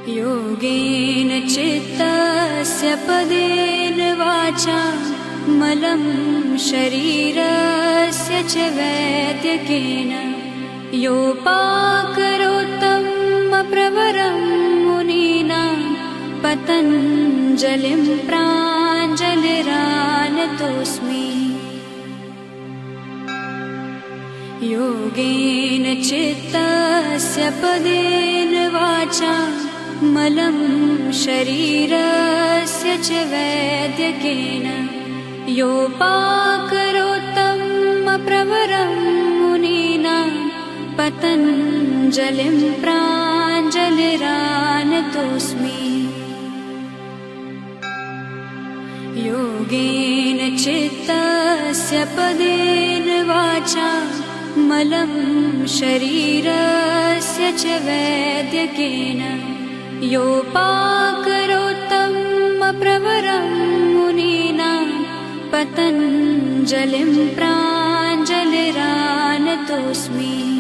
योगेन चित्तस्य पदेन वाचा मलं शरीरस्य च वैद्यकेन योपाकरोत्तं प्रवरं मुनीनां पतञ्जलिं प्राञ्जलिरानतोऽस्मि। योगेन चित्तस्य पदेन वाचा मलं शरीरस्य च वैद्यकेन योपाकरोत्तं प्रवरं मुनीनां पतञ्जलिं प्राञ्जलिरानतोऽस्मि। योगेन चित्तस्य पदेन वाचा मलं शरीरस्य च वैद्यकेन योपाकरोत्तं प्रवरं मुनीनां पतञ्जलिं प्राञ्जलिरानतोऽस्मि।